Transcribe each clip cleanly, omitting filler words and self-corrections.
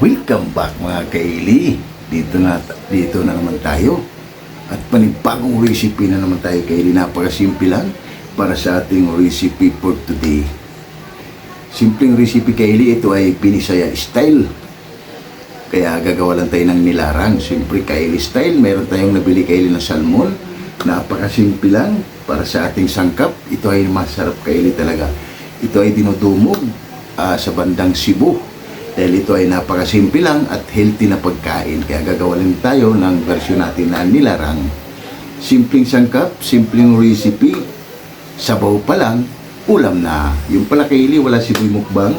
Welcome back mga kaili. Dito na naman tayo. At panibagong recipe na naman tayo kaili. Napakasimple lang para sa ating recipe for today. Simpleng recipe kaili, ito ay Pinisaya style. Kaya gagawa lang tayo ng nilarang. Siyempre kaili style, meron tayong nabili kaili ng salmon. Napakasimple lang para sa ating sangkap. Ito ay masarap kaili talaga. Ito ay dinudumog sa bandang Cebu. Dahil ito ay napakasimple lang at healthy na pagkain. Kaya gagawa lang tayo ng version natin na nilarang. Simpleng sangkap, simpleng recipe. Sabaw pa lang, ulam na. Yung pala kaili, wala si Boy Mukbang.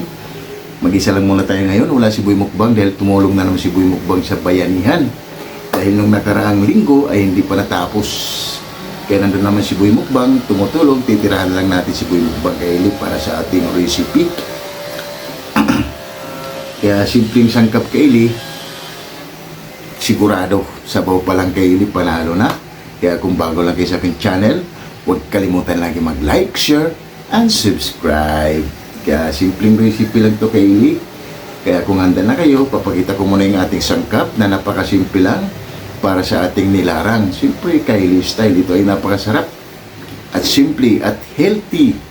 Mag-isa lang muna tayo ngayon, wala si Boy Mukbang dahil tumulong na naman si Boy Mukbang sa bayanihan. Dahil nung nakaraang linggo ay hindi pa natapos. Kaya nandun naman si Boy Mukbang, tumutulong, titirahan lang natin si Boy Mukbang kaili para sa ating recipe. Kaya simpleng sangkap kaili, sigurado sabaw pa lang kaili, panalo na. Kaya kung bago lang kayo sa aking channel, huwag kalimutan lagi mag-like, share, and subscribe. Kaya simpleng recipe lang to kaili. Kaya kung handa na kayo, papakita ko muna yung ating sangkap na napakasimple lang para sa ating nilarang. Siyempre kaili style, ito ay napakasarap at simple at healthy.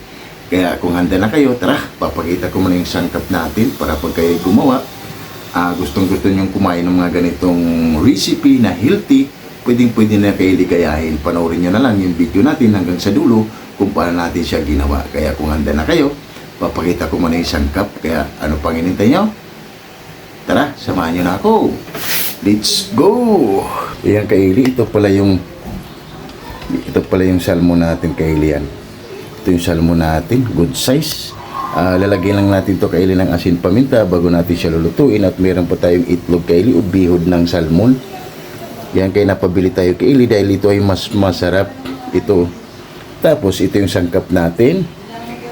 Kaya kung handa na kayo, tara, papakita ko muna yung sangkap natin para pag kayo gumawa, gustong-gusto nyong kumain ng mga ganitong recipe na healthy, pwedeng-pwede na kayo ligayahin. Panoorin nyo na lang yung video natin hanggang sa dulo kung paano natin siya ginawa. Kaya kung handa na kayo, papakita ko muna yung sangkap. Kaya ano pang inintay nyo? Tara, samahan nyo na ako. Let's go! Ayan kaili, ito pala yung salmon natin kaili yan. Ito yung salmon natin, good size. Lalagyan lang natin to kaili ng asin paminta bago natin siya lulutuin. At meron pa tayong itlog kaili o bihod ng salmon. Yan kaya napabili tayo kaili dahil ito ay mas masarap ito. Tapos ito yung sangkap natin.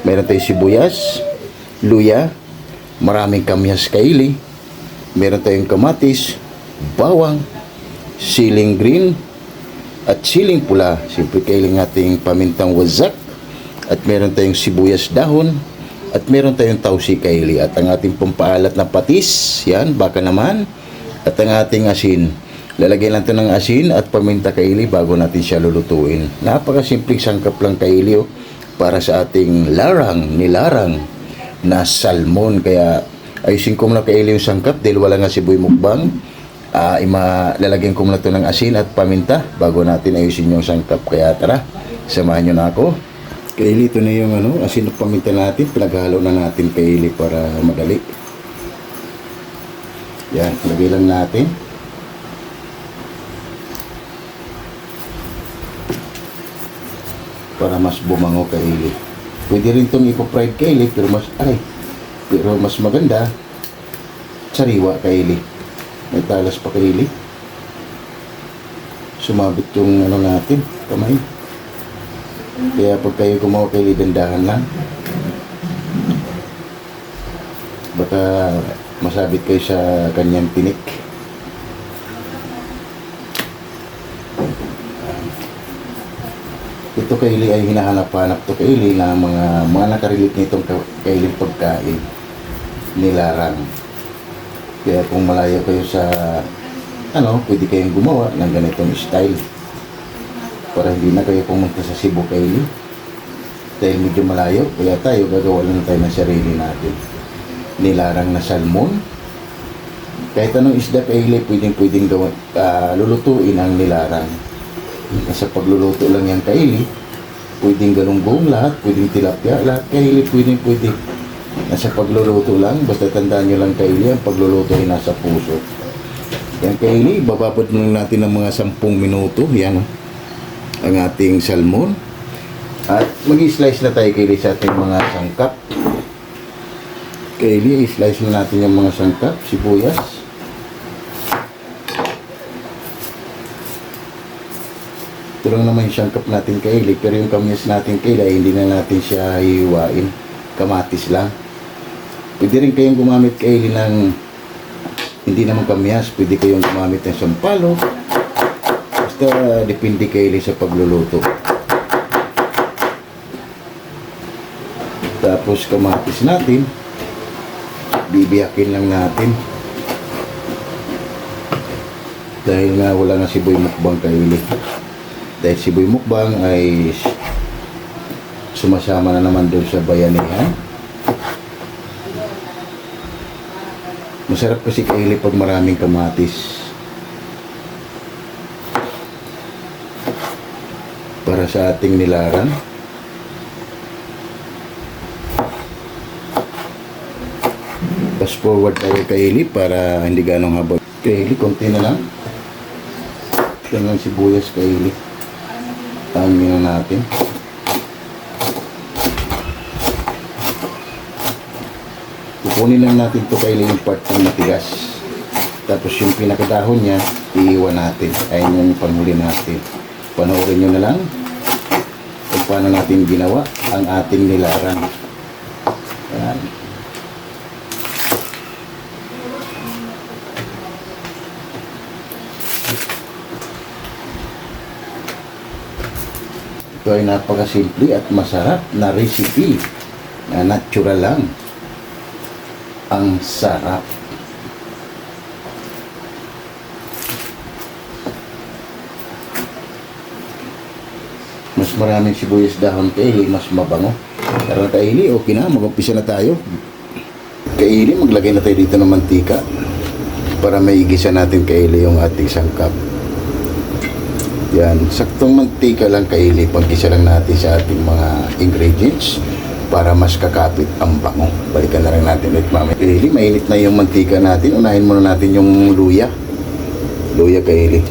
Meron tayong sibuyas, luya, maraming kamyas kaili. Meron tayong kamatis, bawang, siling green, at siling pula. Siyempre kaili ng ating pamintang wazak. At meron tayong sibuyas dahon. At meron tayong tausi kaili. At ang ating pampaalat na patis. Yan, baka naman. At ang ating asin. Lalagyan lang ito ng asin at paminta kaili bago natin siya lulutuin. Napakasimpleng sangkap lang kaili para sa ating nilarang na salmon. Kaya ayusin ko muna kaili yung sangkap dahil wala nga si Boy Mukbang. Lalagyan ko muna ito ng asin at paminta bago natin ayusin yung sangkap. Kaya tara, samahan nyo na ako. Kaili, ito na yung asin at paminta natin. Pinaghalo na natin kaili para madali. Yan, lagay lang natin. Para mas bumango kaili. Pwede rin itong ipo-fried kaili pero mas maganda sariwa kaili. May talas pa kaili. Sumabit yung natin, kamay. Kaya pag kayo gumawa kaili, dandahan lang. Baka masabit kayo sa kanyang tinik. Ito kaili ay hinahanap-hanap to kaili na mga nakarelate nitong kaili pagkain nilarang. Kaya kung malayo kayo sa pwede kayong gumawa ng ganitong style para hindi na kayo pumunta sa Cebu kaili dahil medyo malayo. Kaya tayo gagawa lang tayo ng sarili natin nilarang na salmon. Kahit anong isda kaili, pwedeng lulutuin ang nilarang. Sa pagluluto lang yan kaili, pwedeng galunggong lahat, pwedeng tilapia lahat kaili, pwede. Nasa pagluluto lang, basta tandaan nyo lang kaili, ang pagluluto ay nasa puso. Yan kaili, bababad lang natin ng mga 10 minuto. Yan ang ating salmon. At mag-slice na tayo kaili sa ating mga sangkap. Kaili, i-slice na natin yung mga sangkap, sibuyas. Ito lang naman yung sangkap natin kaili, pero yung kamyas natin kaili ay hindi na natin siya hihiwain. Kamatis lang. Pwede rin kayong gumamit kaili ng hindi naman kamyas, pwede kayong gumamit ng sampalok. Basta depende kaili sa pagluluto. Tapos kamatis natin, bibiyakin lang natin. Dahil nga wala nga si Boy Mukbang kaili. Dahil si Boy Mukbang ay sumasama na naman doon sa bayanihan. Masarap kasi kaili pag maraming kamatis. Para sa ating nilaran. Fast forward tayo kaili para hindi ganong haba. Kaili, konti na lang. Yan lang sibuyas kaili. Tangin na natin. Kukunin lang natin ito kaili yung part ng matigas. Tapos yung pinakadahon niya, iiwan natin. Ayun yung panghuli natin. Panoorin nyo na lang kung paano natin ginawa ang ating nilaran. Yan. Ito ay napakasimple at masarap na recipe na natural lang. Ang sarap. Mas maraming sibuyas dahon kaili, mas mabango. Tara kaili, okay na, mag-umpisa na tayo. Kaili, maglagay na tayo dito ng mantika para maigisa natin kaili yung ating sangkap. Yan, saktong mantika lang kaili, pag-gisa lang natin sa ating mga ingredients para mas kakapit ang bango. Balikan na rin natin ulit mamaya. Kaili, mainit na yung mantika natin. Unahin muna natin yung luya. Luya kaili.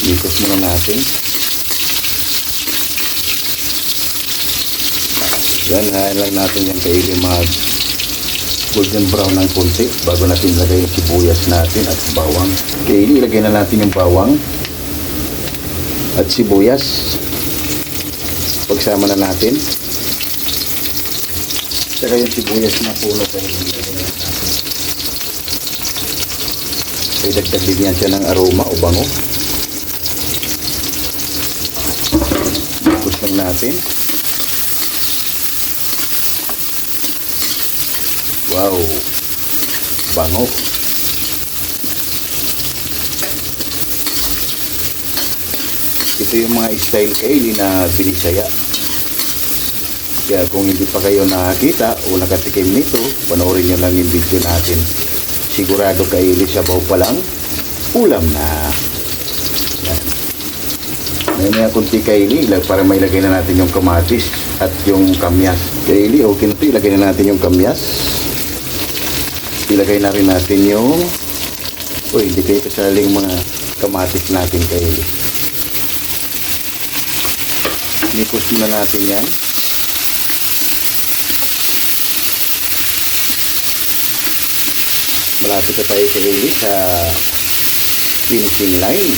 Ikos muna natin. Yan, hain lang natin yung kaili mag golden brown ng konti bago natin ilagay yung sibuyas natin at bawang. Kaili, ilagay na natin yung bawang at sibuyas. Pagsama na natin. Saka yung sibuyas na puno kaili. Idagdag din yan siya ng aroma o bango. Ikos lang natin. Wow, bango. Ito yung mga style kaili na binisaya. Kaya kung hindi pa kayo nakakita o nakatikim nito, panoorin nyo lang yung video natin. Sigurado kaili sabaw pa lang, ulam na. Yan. May kunti kaili para may ilagay na natin yung kamatis at yung kamyas. Kaili, okay na ito. Ilagay na natin yung kamyas. Ilagay na rin natin yung hindi kayo kasaling mga kamatis natin kaili. Nikos muna natin yan. Malapit na tayo kaili sa finishing line.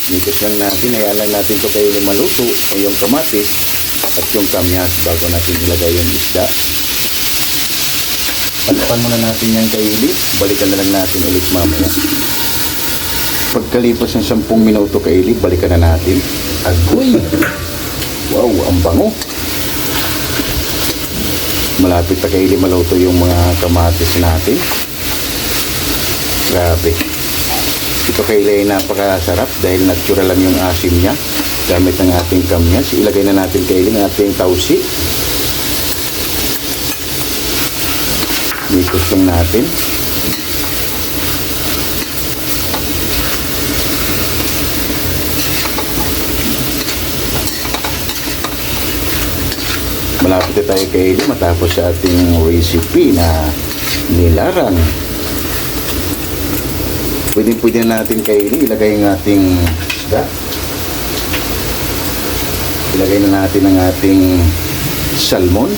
Nikos lang natin. Hayaan lang natin ito kaili maluto o yung kamatis at yung kamyas bago natin ilagay yung isda. Palipan muna natin yung kaili. Balikan na lang natin ulit mamaya. Pagkalipas ng 10 minuto kaili, balikan na natin. Agoy! Wow, ang bango! Malapit na kaili maluto yung mga kamatis natin. Grabe. Ito kaili ay napakasarap dahil natural lang yung asim niya. Gamit ng ating kamyas. Ilagay na natin kaili ng ating tausi. Ikos lang natin. Malapit na tayo kaili matapos sa ating recipe na nilaran. Pwede na natin kaili ilagay ang ating isda. Ilagay na natin ang ating salmon.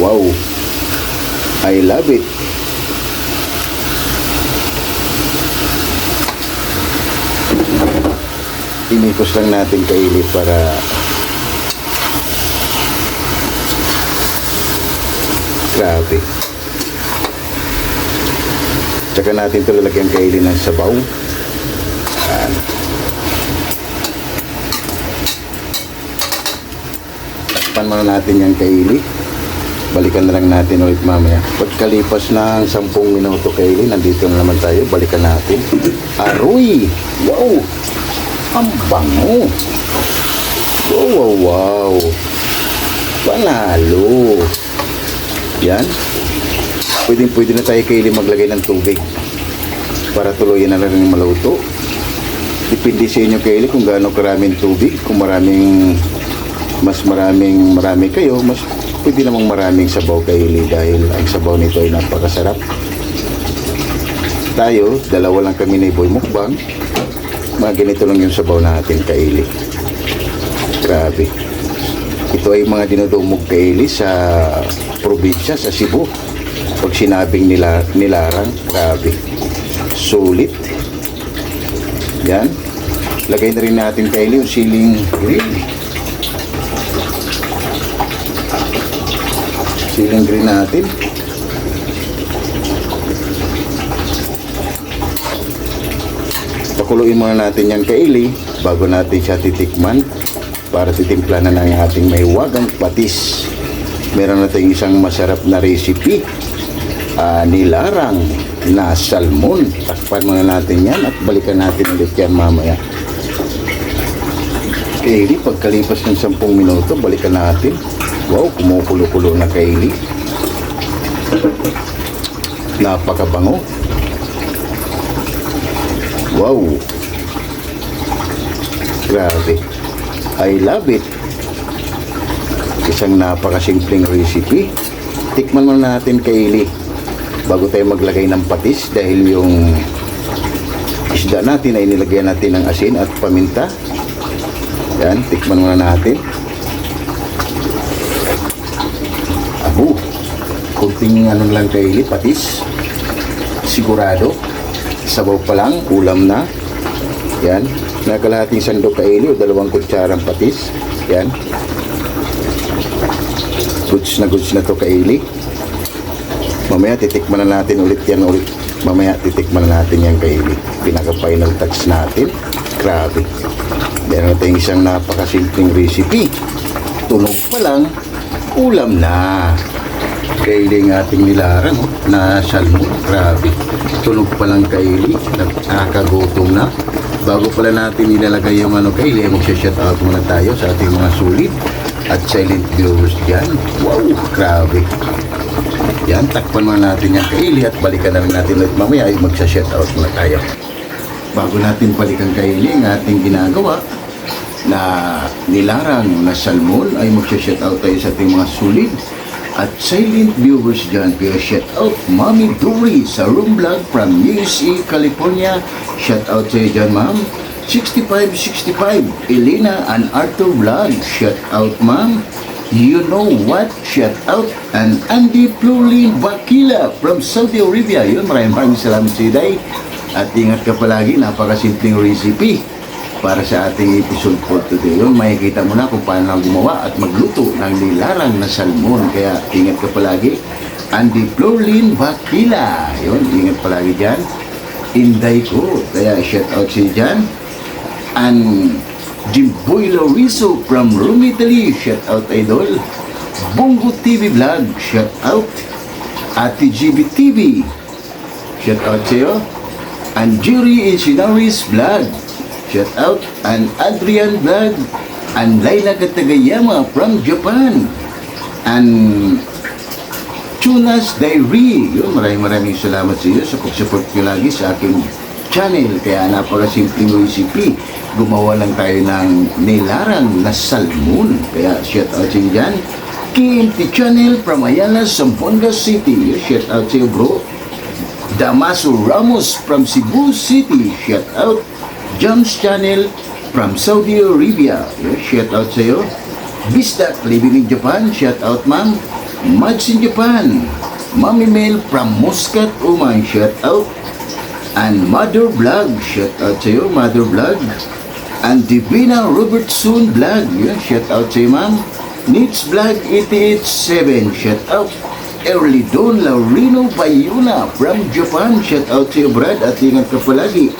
Wow! I love it. Inikos lang natin kaili para grabe. Tsaka natin ito lalagyan kaili ng sabaw. Yan. Takpan muna natin yan kaili. Balikan na lang natin ulit mamaya. Pagkalipas ng 10 minuto kaili, nandito na naman tayo. Balikan natin. Aroy! Wow! Ang bango! Wow, wow, wow! Panalo! Yan. Pwede na tayo kaili maglagay ng tubig para tuluyan na rin maluto. Depende sa inyo kaili kung gaano karaming tubig. Kung marami kayo, mas pwede namang maraming sabaw kaili dahil ang sabaw nito ay napakasarap. Tayo, dalawa lang kami ni Boy Mukbang. Mga ganito lang yung sabaw natin kaili. Grabe. Ito ay mga dinudumog kaili sa probinsya, sa Cebu. Pag sinabing nilarang, grabe. Sulit. Yan. Lagay na rin natin kaili yung siling green. Siling green natin. Pakuluin muna natin yan kaili bago natin siya titikman para titimpla na ng ating may wagang patis. Meron natin isang masarap na recipe, nilarang na salmon. Takpan muna natin yan at balikan natin ulit yan mamaya. Kaili, pagkalipas ng 10 minuto, balikan natin. Wow, kumukulo-kulo na kaili. Napakabango. Wow. Grabe. I love it. Isang napakasimpleng recipe. Tikman muna natin kaili bago tayo maglagay ng patis dahil yung isda natin ay nilagyan natin ng asin at paminta. Yan, tikman muna natin. Abo, kunting ano lang kaili, patis. Sigurado, sabaw pa lang, ulam na. Yan, nakalahating sandok kaili o 2 kutsarang patis. Yan. Goods na to kaili. Mamaya titikman na natin ulit yan ulit. Mamaya titikman na natin yan kaili. Pinaka-final touch natin. Grabe. Meron natin isang napakasimpleng recipe. Tunog pa lang, ulam na. Kaili ng ating nilarang na salmon. Grabe. Tunog pa lang kaili. Nakakagutom na. Bago pala natin ilalagay yung kaili, mag-shout muna tayo sa ating mga sulit at silent viewers dyan. Wow, grabe. Yan, takpan muna natin yung kaili at balikan na rin natin ulit mamaya ay mag-shout muna tayo. Bago natin balikan kaili ang ating ginagawa na nilarang na salmon ay mag-shout tayo sa ating mga sulit at silent viewers dyan. Kaya shout out Mami Dory sa Room Vlog from USA, California. Shout out sa iyo dyan, ma'am. 6565 Elena and Arthur Vlog. Shout out, ma'am. You know what? Shout out and Andy Plulin Bakila from Saudi Arabia. Yun, maraming salamat sa iyo, Day. At ingat ka palagi, napakasimpleng recipe para sa ating episode for today. Yun, makikita mo na kung paano gumawa at magluto ng nilarang na salmon. Kaya ingat ka palagi. Andy Plulin Bakila. Yun, ingat palagi dyan. Inday ko. Kaya shout out si dyan. And Jimboy Lorizo from Rome, Italy. Shout out, idol. Bongo TV Vlog. Shout out. Ate GB TV. Shout out sa'yo. And Jury Insidari's Vlog. Shout out. And Adrian Vlog. And Laila Katagayama from Japan. And Tunas Diary. Yun, maraming salamat sa iyo sa pag-support nyo lagi sa aking channel. Kaya napakasimpleng recipe. Gumawa lang tayo ng nilarang na salmon. Kaya shout out sa iyo dyan. KMT Channel from Ayala, Zamboanga City. Shout out sa iyo, bro. Damaso Ramos from Cebu City. Shout out. Jams Channel from Saudi Arabia. Shout out sa iyo. Bisdak living in Japan. Shout out, ma'am. Mads in Japan. Mami Mel from Muscat, Oman. Shout out. And Mother Vlog. Shout out sa iyo, Mother Vlog. And Divina Robertson Vlog. Shout out sa iyo, ma'am. Nits Vlog 887. Shout out. Early Dawn Laurino Bayuna from Japan. Shout out sa iyo, Brad. At ingat ka palagi.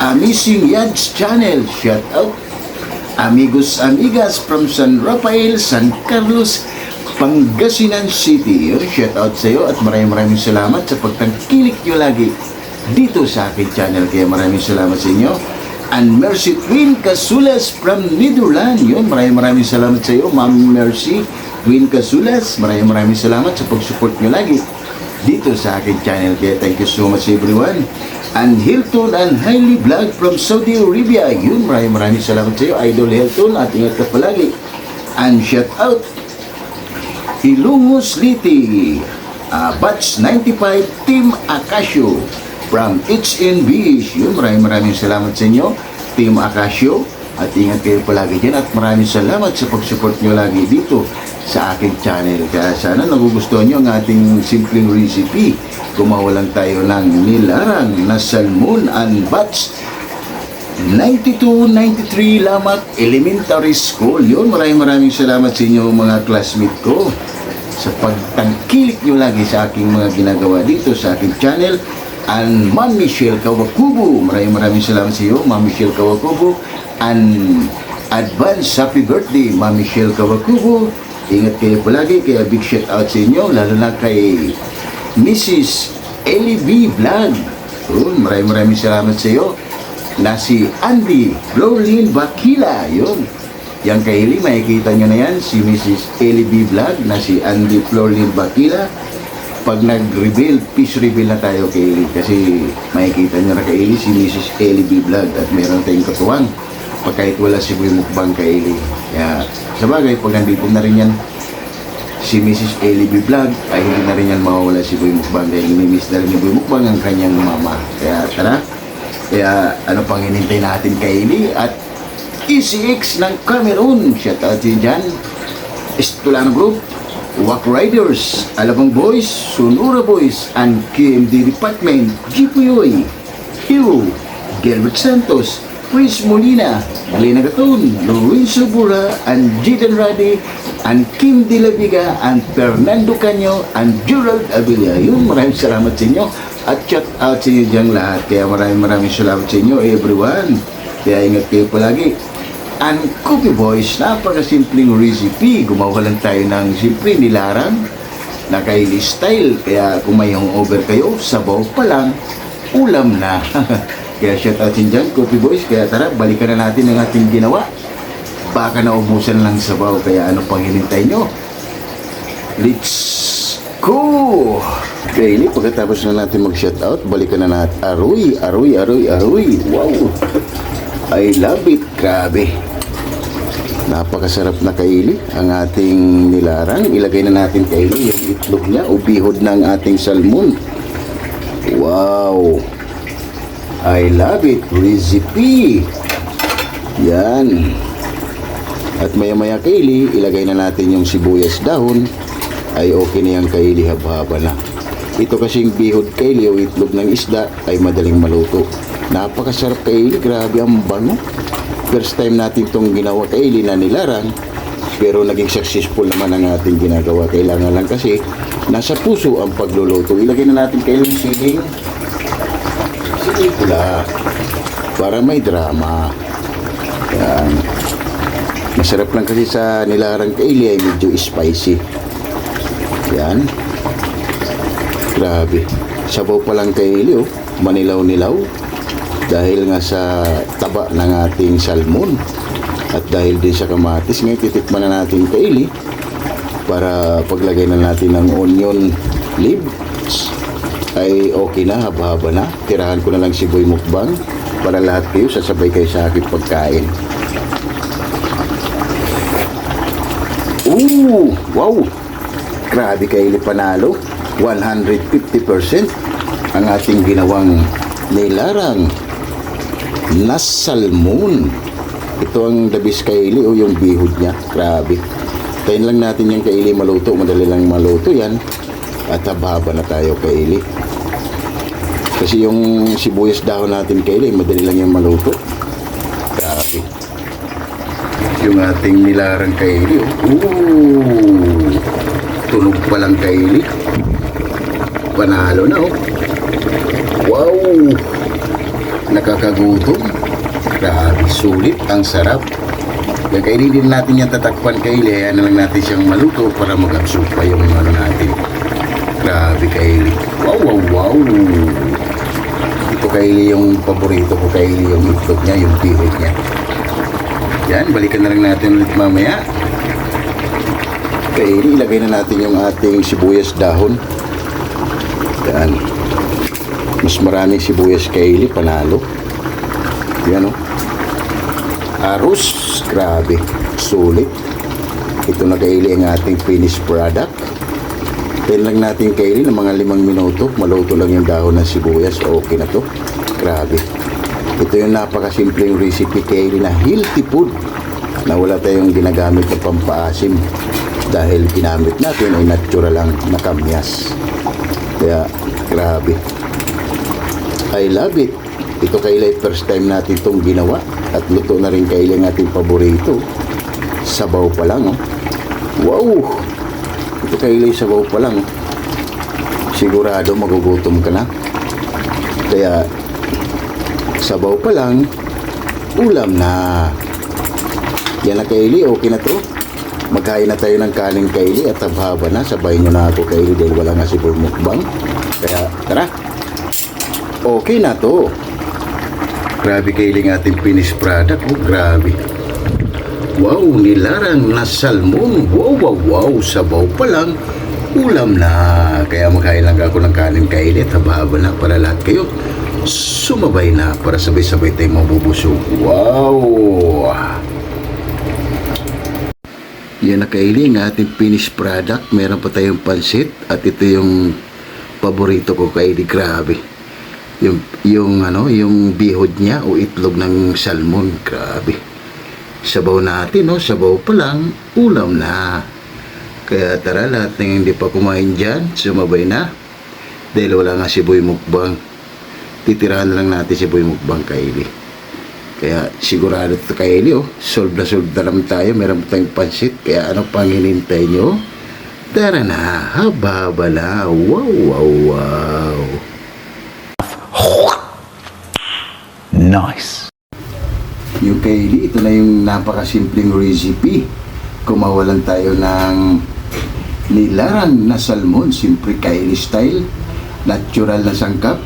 Amazing Yads Channel. Shout out. amigos, amigas from San Rafael, San Carlos, Pangasinan City. Shout out sa iyo at maraming salamat sa pagtangkilik nyo lagi dito sa aking channel. Kaya maraming salamat sa inyo. And Mercy Twin Casulas from Netherlands. Yun, maraming salamat sa iyo, Ma'am Mercy Twin Casulas. Maraming salamat sa pag-support nyo lagi dito sa aking channel. Kaya thank you so much everyone. And Hilton and Hailey Vlog from Saudi Arabia. Yun, maraming salamat sa iyo, Idol Hilton, at ingat ka palagi. And shout out Ilongos Liti, Batch 95 Team Acasio from HNB. Yun, maraming salamat sa inyo, Team Acasio, at ingat kayo palagi dyan, at maraming salamat sa pag-support nyo lagi dito sa aking channel. Kaya sana nagugustuhan nyo ang ating simpleng recipe. Gumawa lang tayo ng nilarang na salmon and batch 92-93 Lamak Elementary School. Yun, maraming salamat sa inyo mga classmate ko sa pagtangkilik nyo lagi sa aking mga ginagawa dito sa aking channel. And Ma'am Michelle Kawakubo, maraming salamat sa iyo, Ma'am Michelle Kawakubo. And advance happy birthday, Ma'am Michelle Kawakubo. Ingat kayo palagi, kaya big shout out sa inyo, lalo na kay Mrs. Ellie B. Vlog. Yun, maraming salamat sa iyo, na si Andy Florlin Bakila. Yun, yang kay Eli, makikita nyo na yan, si Mrs. Ellie B. Vlog, na si Andy Florlin Bakila. Pag nag-reveal, peace reveal na tayo kay Eli, kasi makikita nyo na kay Eli si Mrs. Ellie B. Vlog, at meron tayong katuwang pag kahit wala si Boy Mukbang kay Eli. Kaya sa bagay, pag nandito na rin yan si Mrs. Ellie B. Vlog, ay hindi na rin yan mawawala si Boy Mukbang, dahil nimi-miss na rin ni Boy Mukbang ang kanyang mama. Kaya tara, kaya ano pang hinintay natin kay Eli? At ECX ng Cameroon, shout out si Jan Estolano Group, Wack Riders, Alabang Boys, Sonora Boys, and KMD Department, Jipuyoy, Hero, Gilbert Santos, Chris Molina, Lena Gaton, Lorenzo Bura, and Jidan Radi, and Kim De La Viga, and Fernando Canyo, and Gerald Avila. Yun, maraming salamat sa inyo, at shout out sa inyo dyan lahat. Kaya maraming salamat sa inyo everyone. Kaya ingat kayo palagi. And Coffee Boys, napakasimpleng recipe. Gumawa lang tayo ng simple nilarang na Kylie style. Kaya kung may hangover kayo, sabaw pa lang, ulam na. Kaya shout out dyan, Coffee Boys. Kaya tara, balikan na natin ang ating ginawa. Baka naubusan lang sabaw, kaya ano pang hinintay nyo? Let's go! Kylie, pagkatapos na natin mag-shout out, balikan na natin. Aroy. Wow! I love it. Grabe. Napakasarap na, Kylie, ang ating nilarang. Ilagay na natin, Kylie, yung itlog niya o bihod ng ating salmon. Wow! I love it. Recipe. Yan. At maya-maya, Kylie, ilagay na natin yung sibuyas dahon. Ay okay na yan, Kylie, haba-haba na. Ito kasing bihod, Kylie, o itlog ng isda ay madaling maluto. Napakasarap, Kylie. Grabe ang bango. First time natin itong ginawa, Kylie, na nilarang. Pero naging successful naman ang ating ginagawa. Kailangan lang kasi nasa puso ang pagluluto. Ilagay na natin, Kylie, siling pula para may drama. Yan. Masarap lang kasi sa nilarang, Kylie, ay medyo spicy. Yan. Grabe. Sabaw pa lang, Kylie, oh. Manilaw-nilaw. Dahil nga sa taba ng ating salmon. At dahil din sa kamatis. Ngayon titikman na natin, Kylie, para paglagay na natin ng onion leaves ay okay na, haba-haba na. Tirahan ko na lang si Boy Mukbang para lahat kayo sasabay kayo sa aking pagkain. Ooh! Wow! Grabe, Kylie, panalo. 150% ang ating ginawang nilarang na salmon. Ito ang the best, Kylie, o yung bihod niya. Grabe. Tayin lang natin yung, Kylie, maluto. Madali lang maluto yan. At haba-haba na tayo, Kylie. Kasi yung sibuyas dahon natin, Kylie, madali lang yung maluto. Grabe. Yung ating nilarang, Kylie. Ooh! Tunog pa lang, Kylie. Panalo na, oh. Wow! Nakakagutom. Grabe, sulit. Ang sarap. Kaya kaili din natin yung tatakpan kaili. Ano lang natin siyang maluto para mag-absorb pa yung ano natin. Grabe kaili. Wow, wow, wow. Ito kaili yung paborito ko kaili yung itlog niya, yung bihod niya. Yan, balikan na lang natin ulit mamaya. Kaili, ilagay na natin yung ating sibuyas dahon. Yan. Mas maraming sibuyas kaili, panalo. Yan o. Arroz, grabe, sulit. Ito na kaili ang ating finished product. Tayo lang natin kaili ng mga 5 minuto. Maluto lang yung dahon ng sibuyas. Okay na to. Grabe. Ito yung napakasimpleng recipe kaili na healthy food na wala tayong ginagamit na pampaasim dahil ginamit natin ay natural lang na kamyas. Kaya grabe. I love it. Ito kaili first time natin itong ginawa at luto na rin kaili ang ating paborito. Sabaw pa lang. Oh. Wow! Ito kaili sabaw pa lang. Sigurado magugutom ka na. Kaya sabaw pa lang, ulam na. Yan na kaili, okay na to. Magkain na tayo ng kaning kaili at habhaba na. Sabay nyo na ako kaili dahil wala nga si mukbang. Kaya tara. Okay na to. Grabe kaili ng ating finished product. Oh, grabe. Wow, nilarang na salmon. Wow, wow, wow. Sabaw pa lang. Ulam na. Kaya magkain lang ako ng kanin kaili at hababa na para lahat kayo. Sumabay na para sabay-sabay tayong mabubusog. Wow! Yan na kaili ang ating finished product. Meron pa tayong pansit at ito yung paborito ko kaili. Grabe. Yung bihod niya o itlog ng salmon. Grabe. Sabaw natin, no? Sabaw pa lang, ulam na. Kaya tara, lahat ng hindi pa kumain dyan, sumabay na. Dahil wala nga si Boy Mukbang. Titirahan na lang natin si Boy Mukbang kaili. Kaya sigurado ito kaili, oh. Solve na lang tayo. Meron tayong pansit. Kaya ano pang hinintay nyo? Tara na, haba-haba na. Wow, wow, wow. Nice. Yung kaili, ito na yung napakasimpleng recipe. Kumawalan tayo ng nilarang na salmon, siyempre kaili style, natural na sangkap,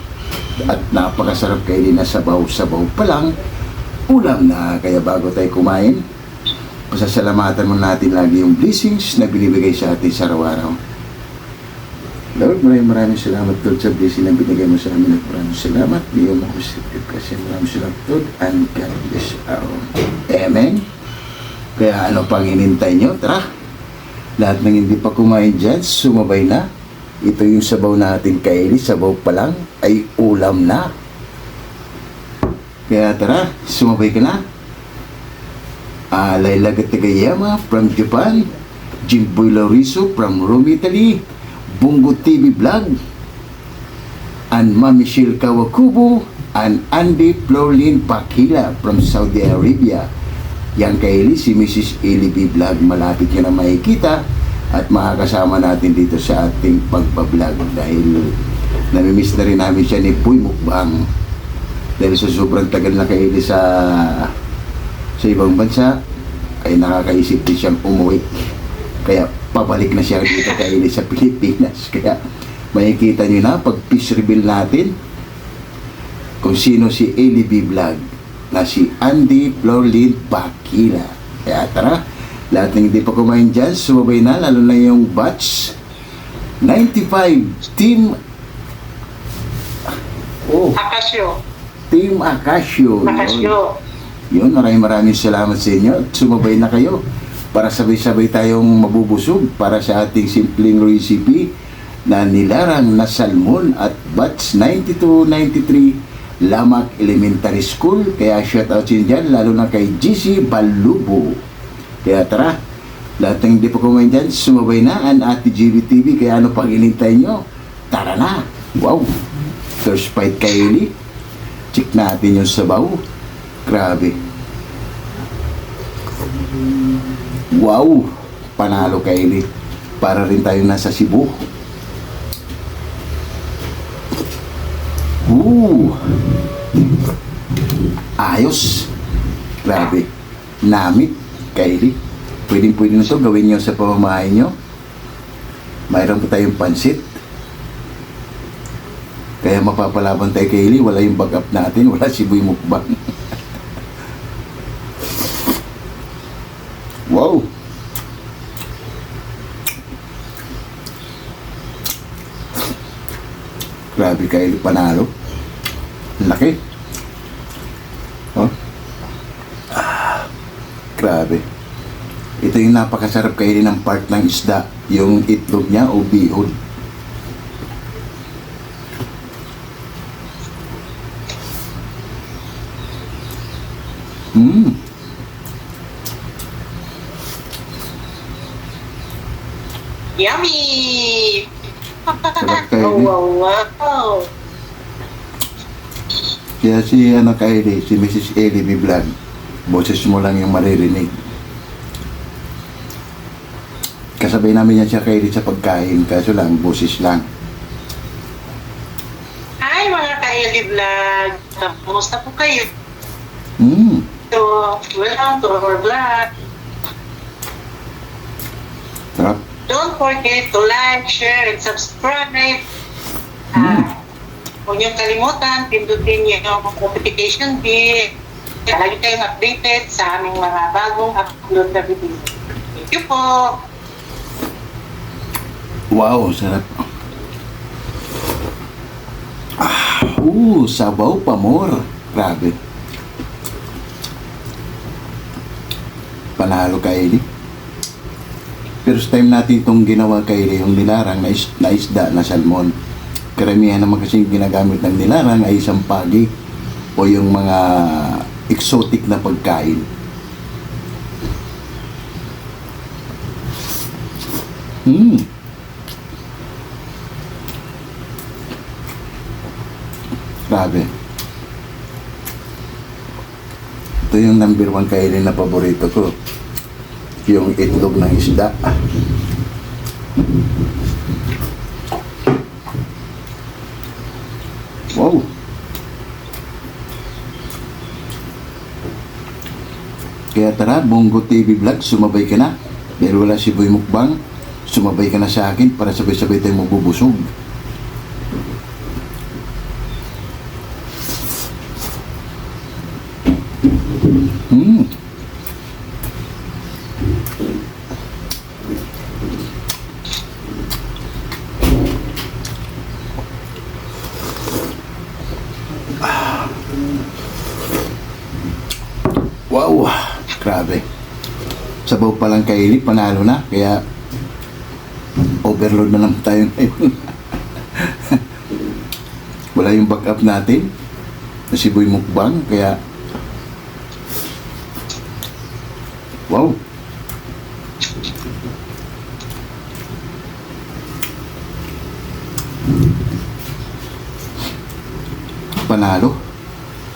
at napakasarap kaili na sabaw-sabaw pa lang, ulam na. Kaya bago tayo kumain, pasasalamatan mo natin lagi yung blessings na binibigay sa atin sa araw-araw. Lord, maraming salamat Lord sa blessing na binigay mo sa amin at maraming salamat. Diyo mo positive kasi maraming salamat Lord and God bless all. Amen. Kaya ano pang hinintay nyo? Tara. Lahat ng hindi pa kumain dyan, sumabay na. Ito yung sabaw natin kaili. Sabaw pa lang ay ulam na. Kaya tara, sumabay ka na. Layla Gatagayama from Japan. Jimboy Lauriso from Rome, Italy. Bungo TV Vlog, and Ma'am Michelle Kawakubo, and Andy Florlin Pakila from Saudi Arabia. Yan kaili si Mrs. Eli B. Vlog. Malapit nyo na makikita at makakasama natin dito sa ating pagbablog dahil namimiss na rin namin siya ni Boy Mukbang dahil sa sobrang tagal na kaili sa ibang bansa ay nakakaisip din siyang umuwi. Kaya pabalik na siya dito kaili sa Pilipinas. Kaya makikita nyo na pag peace reveal natin kung sino si Eli B. Vlog na si Andy Florlin Pakila. Kaya tara, lahat ng hindi pa kumain dyan, sumabay na, lalo na yung batch 95 Team Akasyo. Team Akasyo. Akasyo. Yun, maraming salamat sa inyo at sumabay na kayo para sabay-sabay tayong mabubusog para sa ating simpleng recipe na nilarang na salmon at batch 92-93 Lamak Elementary School. Kaya shout out din dyan, lalo na kay GC Balubo. Kaya tara, lahat ng hindi pa kumain dyan, sumabay na ang Ate GB TV. Kaya ano pang inintay nyo? Tara na! Wow! First bite kaili. Check natin yung sabaw. Grabe. Wow! Panalo kaili. Para rin tayo nasa Cebu. Ayos. Grabe. Namit. Kylie. Pwede na to gawin nyo sa pamamahay nyo. Mayroon pa tayong pansit. Kaya mapapalaban tayo, Kylie. Wala yung backup natin. Wala Siboy Mukbang. Wow! Grabe, Kylie, panalo. Laki. Oh. Grabe. Ito yung napakasarap kainin ng part ng isda. Yung itlog niya o bihon. Mmm. Yummy! Sarap, Oh, Kylie. wow, wow. Kaya si Kylie, si Mrs. Ellie B. Vlog, boses mo lang yung maririnig. Kasabay namin yan siya, Kylie, sa pagkain, kaso lang, boses lang. Hi mga ka-Eli Vlog! Kamusta po kayo? Mmm. So, welcome to our vlog. Sarap. Don't forget to like, share, and subscribe. Huwag niyong kalimutan, pindutin niyo yung notification bell. Lagi kayong updated sa aming mga bagong upload na video. Thank you po! Wow, sarap. Sabaw pa more. Grabe. Panalo, Kylie. First time natin itong ginawa, Kylie, yung nilarang na isda na salmon. Karamihan naman kasi ginagamit ng nilarang ay sampagi o yung mga exotic na pagkain. Grabe. Ito yung number 1 kainin na paborito ko. Yung itlog ng isda. Wow. Kaya tara, Bongo TV Vlog, sumabay ka na. Dahil wala Siboy Mukbang, sumabay ka na sa akin para sabay-sabay tayong magbubusog. Wow, grabe. Sabaw pa lang, Kylie, panalo na. Kaya overload na lang tayo ngayon. Wala yung backup natin na Siboy Mukbang, kaya wow. Panalo.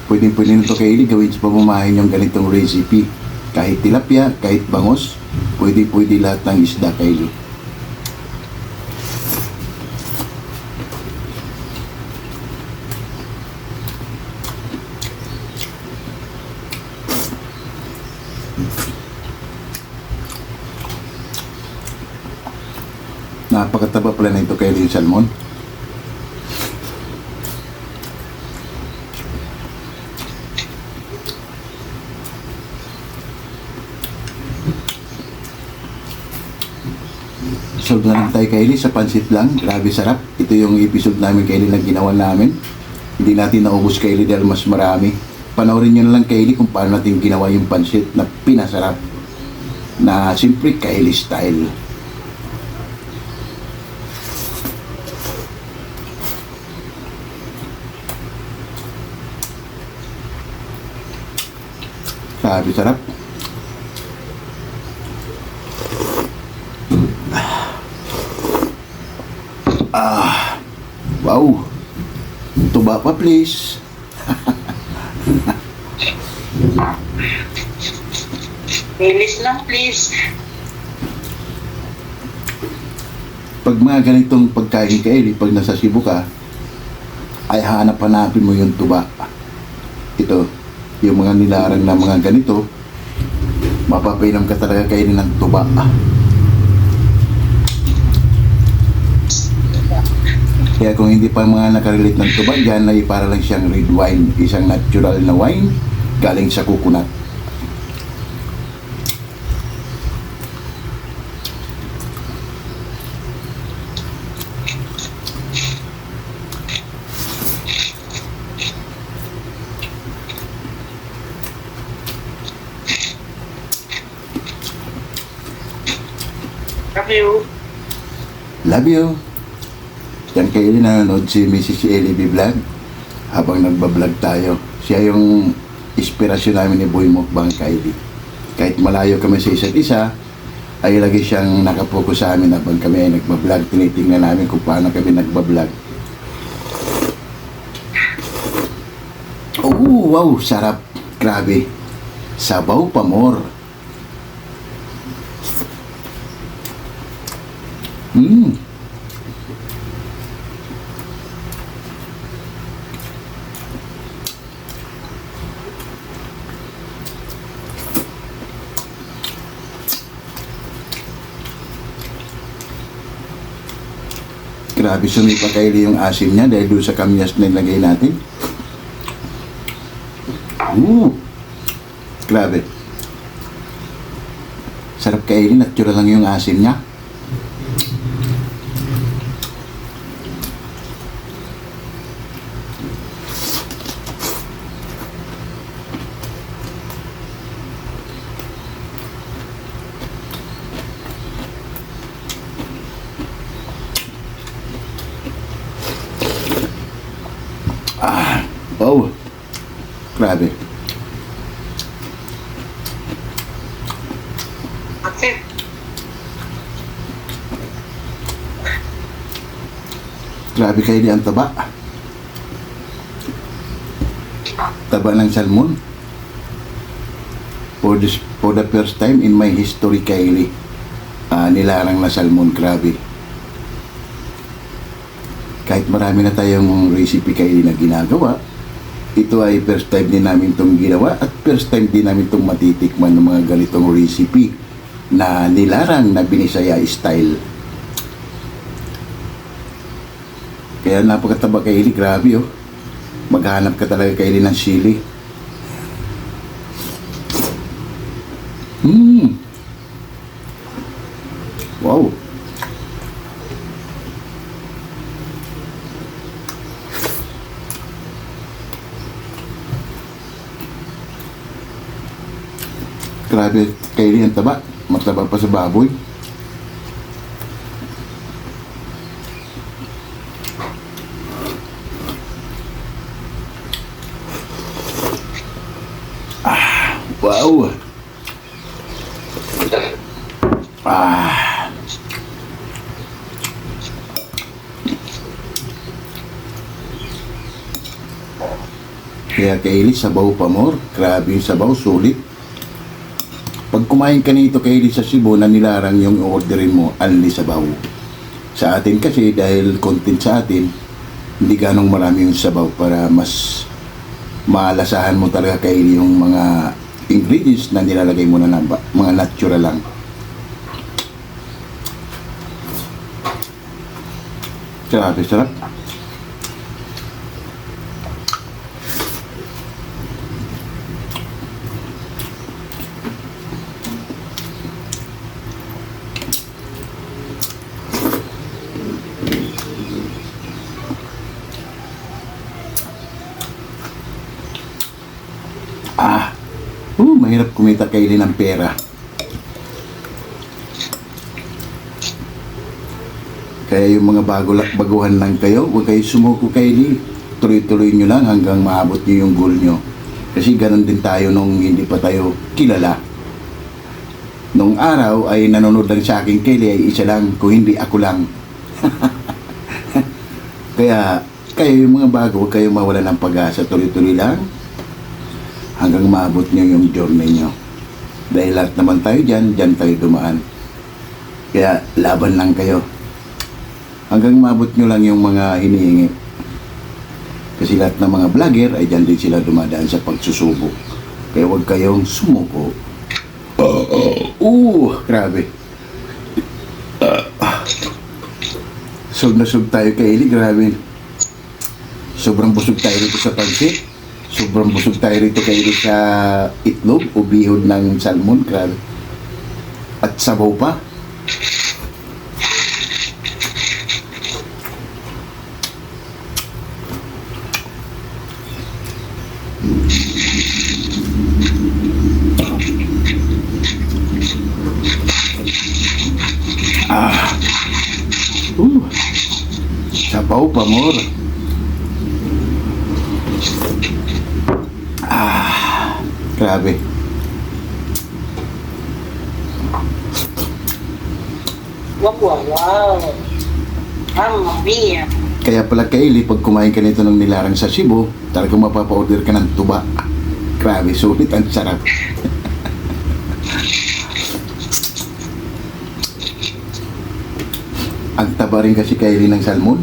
Pwede na ito, Kylie, gawin sa pamamahay yung ganitong recipe. Kahit tilapia, kahit bangos, pwede lahat ng isda, Kylie. Napakataba pala na ito, Kylie, yung salmon. Solve na lang tayo, Kylie, sa pansit lang. Grabe sarap. Ito yung episode namin, Kylie, na ginawa namin. Hindi natin naubos, Kylie, dahil mas marami. Panoorin nyo na lang, Kylie, kung paano natin ginawa yung pansit na pinasarap. Na simple Kylie style. Grabe sarap. Wow. Tuba pa, please. Bilis lang, please. Pag mga ganitong pagkain, Kylie, pag nasa Cebu ka, ay hanapin mo yung tuba. Ito, yung mga nilarang na mga ganito, Mapapainom ka talaga kainin ng tuba. Kaya kung hindi pa mga nakarelate ng tuba dyan, ay para lang siyang red wine, isang natural na wine galing sa coconut. Love you. Love you. Yan kayo din nanonood si Mrs. Ellie B. Vlog habang nagbablog tayo. Siya yung inspirasyon namin ni Boy Mukbang Kylie. Kahit malayo kami sa isa't isa, ay lagi siyang nakapokus sa amin habang kami ay nagbablog. Tinitingnan namin kung paano kami nagbablog. Oh, wow, sarap. Grabe. Sabaw pa more. Grabe, sumipa kayo yung asim niya dahil doon sa kamyas na nilagay natin. Grabe. Sarap kainin, natural lang yung asim niya. Wow. Grabe. That's it. Grabe kayo di ang taba. Taba ng salmon. For the first time in my history, Kylie, nilarang na salmon. Grabe. Kahit marami na tayong recipe Kylie na ginagawa, ito ay first time din namin itong ginawa at first time din namin itong matitikman ng mga ganitong recipe na nilarang na Binisaya style. Kaya napakataba Kylie, grabe oh. Maghanap ka talaga Kylie ng sili. Wow. Grabe Kylie ang taba. Mataba pa sa baboy. Wow. Kaya Kylie, sabaw pa more. Grabe yung sabaw, sulit. Pag kumain ka nito Kylie sa Cebu na nilarang yung orderin mo, only sabaw. Sa atin kasi, dahil content sa atin, hindi ganong marami yung sabaw para mas maalasahan mo talaga Kylie yung mga ingredients na nilalagay mo na mga natural lang. Sarap, sarap. Mahirap kumita Kylie ng pera. Kaya yung mga baguhan lang kayo, huwag kayo sumuko Kylie. Tuloy-tuloy nyo lang hanggang maabot nyo yung goal nyo. Kasi ganun din tayo nung hindi pa tayo kilala. Nung araw ay nanonood lang sa akin Kylie ay isa lang, kung hindi ako lang. Kaya kayo yung mga bago, huwag kayo mawala ng pag-asa. Tuloy-tuloy lang hanggang maabot nyo yung journey nyo. Dahil lahat naman tayo dyan tayo dumaan. Kaya laban lang kayo. Hanggang maabot nyo lang yung mga hinihingi. Kasi lahat ng mga vlogger ay dyan din sila dumadaan sa pagsusubok. Kaya huwag kayong sumuko. Grabe. Sub na sub tayo kay Eli, grabe. Sobrang busog tayo rito sa pansit. Sobrang busog tayo rito kay Eli sa itlog o bihod ng salmon, grabe. At sabaw pa. Sabaw pa, mor. Grabe. Wow. Mamma mia. Kaya pala Kaylee, pag kumain ka nito ng nilarang sa Cebu, talagang mapapa-order ka ng tuba. Grabe, sulit ang sarap. Ang taba rin kasi Kaylee ng salmon.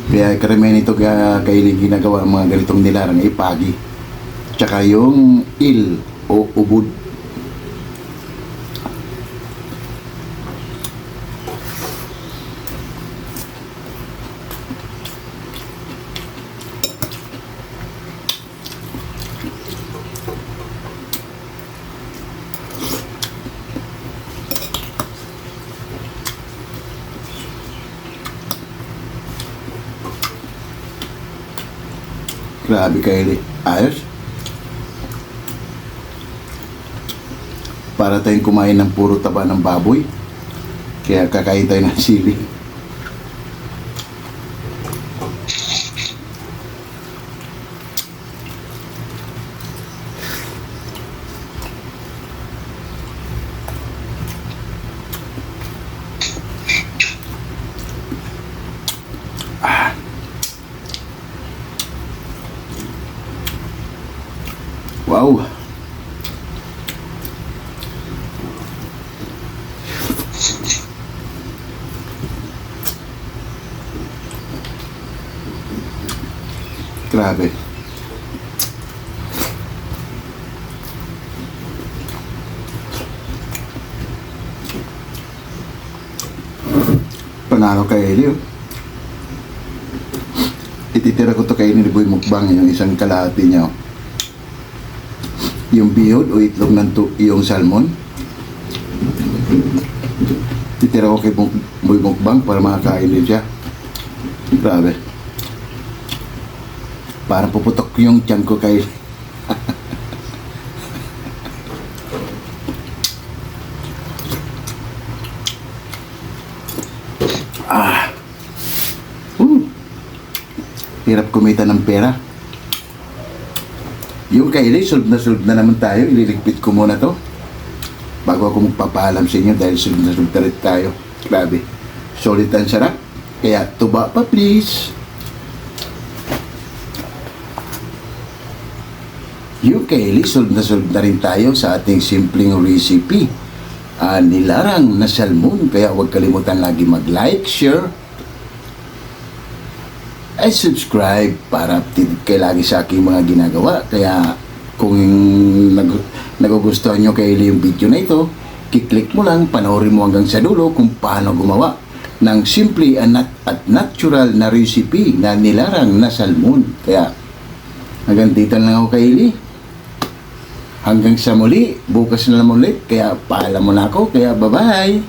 Kaya karamihan ito Kaylee ginagawa ang mga ganitong nilarang ay pagi. Tsaka yung il o ubod. Grabe Kaylee. Ayos. Para tayong kumain ng puro taba ng baboy. Kaya kakain tayo ng sili. Wow. Grabe. Panalo kay Elio. Ititira ko to kay ni Boy Mukbang, yung isang kalahati niya. Yung bihod o itlog ng yung salmon. Titira ko kay Boy Mukbang para makakain din siya. Grabe. Parang puputok yung tiyan ko kay Hirap kumita ng pera. Yung Kaylee, solve na naman tayo. Ililigpit ko muna to bago ako magpapaalam sa inyo dahil solve na rin tayo. Grabe. Solid ang sarap. Kaya tuba pa please. Yung Kaylee, solve na rin tayo sa ating simpleng recipe. Nilarang na salmon. Kaya huwag kalimutan lagi mag-like, share, ay subscribe para updated kayo lagi sa aking mga ginagawa. Kaya kung nagugustuhan nyo Kaylee yung video na ito, kiklik mo lang, panoorin mo hanggang sa dulo kung paano gumawa ng simple at natural na recipe na nilarang na salmon. Kaya hanggang dito lang ako Kaylee. Hanggang sa muli, bukas na lang ulit. Kaya paalam mo na ako. Kaya bye-bye.